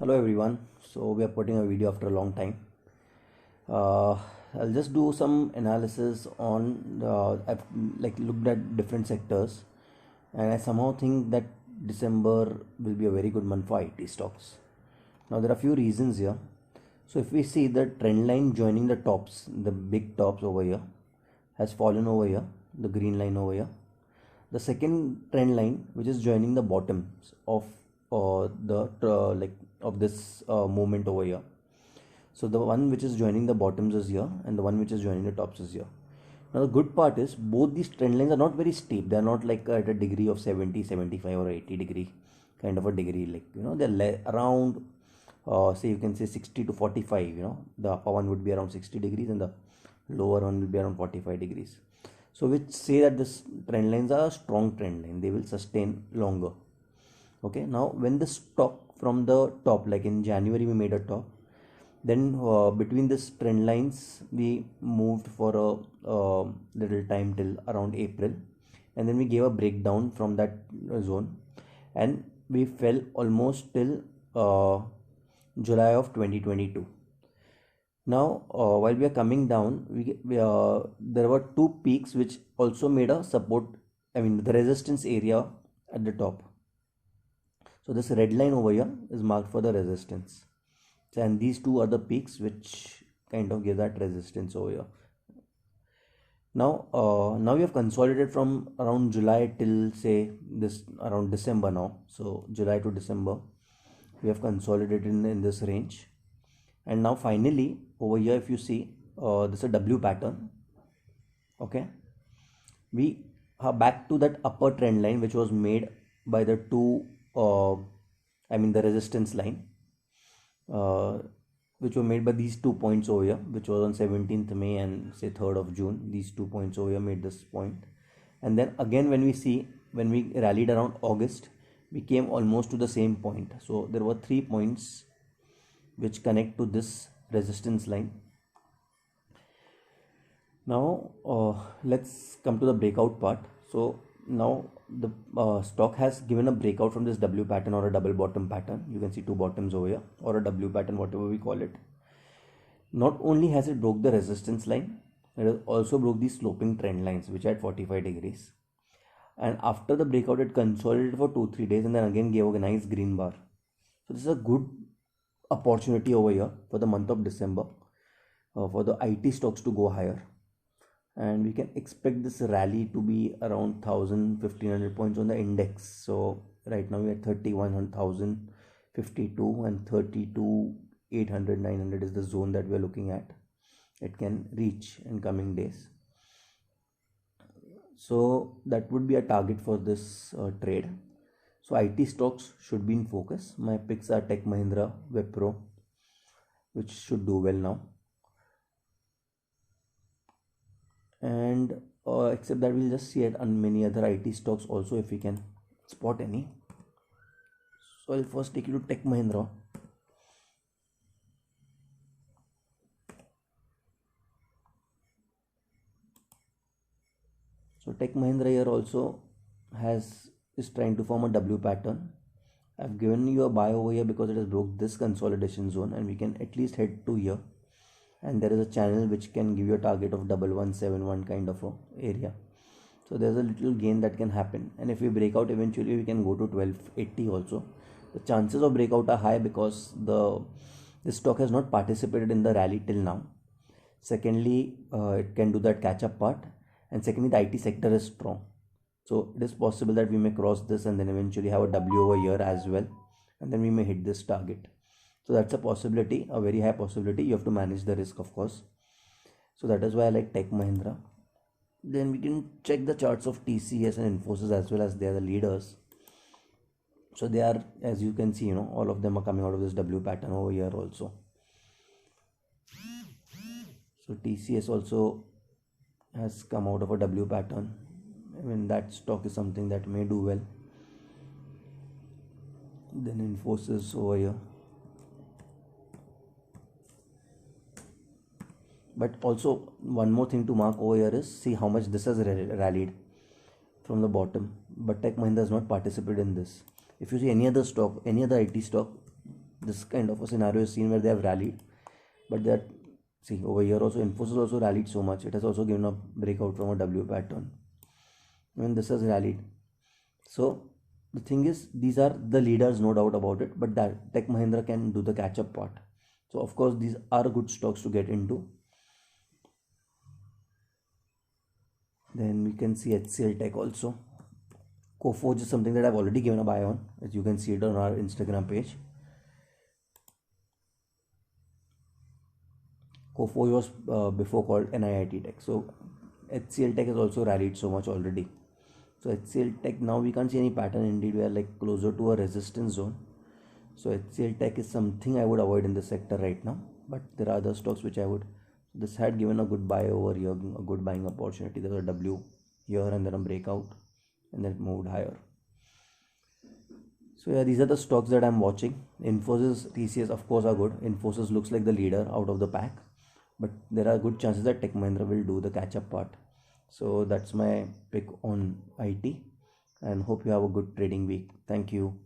Hello everyone. So we are putting a video after a long time. Uh, I'll just do some analysis on. I've looked at different sectors, and I somehow think that December will be a very good month for IT stocks. Now there are a few reasons here. So if we see the trend line joining the tops, the big tops over here, has fallen over here, the green line over here. The second trend line, which is joining the bottoms of the of this movement over here. So the one which is joining the bottoms is here, and the one which is joining the tops is here. Now the good part is both these trend lines are not very steep. They are not like at a degree of 70, 75 or 80 degree kind of a degree. They're around say you can say 60 to 45. The upper one would be around 60 degrees and the lower one will be around 45 degrees. So which say that this trend lines are a strong trend line. They will sustain longer. Okay, now when the stock from the top, like in January we made a top, then between this trend lines we moved for a little time till around April, and then we gave a breakdown from that zone, and we fell almost till July of 2022. Now while we are coming down, there were two peaks which also made a support, the resistance area at the top. So this red line over here is marked for the resistance, and these two are the peaks which kind of give that resistance over here. Now we have consolidated from around July till say this around December now. So July to December we have consolidated in this range, and now finally over here if you see this is a W pattern. Okay, we are back to that upper trend line which was made by the two the resistance line which were made by these 2 points over here, which was on 17th May and say 3rd of June. These 2 points over here made this point, and then again when we rallied around August, we came almost to the same point. So there were 3 points which connect to this resistance line. Now let's come to the breakout part. So now the stock has given a breakout from this W pattern or a double bottom pattern. You can see two bottoms over here, or a W pattern, whatever we call it. Not only has it broke the resistance line, it has also broke the sloping trend lines which are at 45 degrees. And after the breakout, it consolidated for 2-3 days and then again gave a nice green bar. So this is a good opportunity over here for the month of December for the IT stocks to go higher, and we can expect this rally to be around 1,000-1,500 points on the index. So right now we are at 31,052 and 32,800-900 is the zone that we are looking at. It can reach in coming days. So that would be a target for this trade. So IT stocks should be in focus. My picks are Tech Mahindra, Wipro, which should do well now. And except that we'll just see it on many other IT stocks also if we can spot any. So I'll first take you to Tech Mahindra. So Tech Mahindra here also is trying to form a W pattern. I've given you a buy over here because it has broke this consolidation zone, and we can at least head to here, and there is a channel which can give you a target of 1171 kind of a area. So there's a little gain that can happen, and if we break out eventually we can go to 1280 also. The chances of breakout are high because this stock has not participated in the rally till now. Secondly, it can do that catch up part, and secondly the IT sector is strong. So it is possible that we may cross this and then eventually have a W over here as well, and then we may hit this target. So that's a possibility, a very high possibility. You have to manage the risk, of course. So that is why I like Tech Mahindra. Then we can check the charts of TCS and Infosys as well, as they are the leaders. So they are, as you can see, all of them are coming out of this W pattern over here also. So TCS also has come out of a W pattern. That stock is something that may do well. Then Infosys over here. But also one more thing to mark over here is see how much this has rallied from the bottom, but Tech Mahindra has not participated in this. If you see any other stock, any other IT stock, this kind of a scenario is seen where they have rallied, but that, see over here also Infosys also rallied so much, it has also given a breakout from a W pattern when this has rallied. So the thing is, these are the leaders, no doubt about it, but that Tech Mahindra can do the catch up part. So of course these are good stocks to get into. Then we can see HCL Tech also. Coforge is something that I've already given a buy on, as you can see it on our Instagram page. Coforge was before called NIIT Tech. So HCL Tech has also rallied so much already. So HCL Tech, now we can't see any pattern, indeed we are like closer to a resistance zone. So HCL Tech is something I would avoid in this sector right now, but there are other stocks which I would. This had given a good buy over here, a good buying opportunity. There was a W here and then a breakout, and then it moved higher. So yeah, these are the stocks that I'm watching. Infosys, TCS of course are good. Infosys looks like the leader out of the pack, but there are good chances that Tech Mahindra will do the catch up part. So that's my pick on IT, and hope you have a good trading week. Thank you.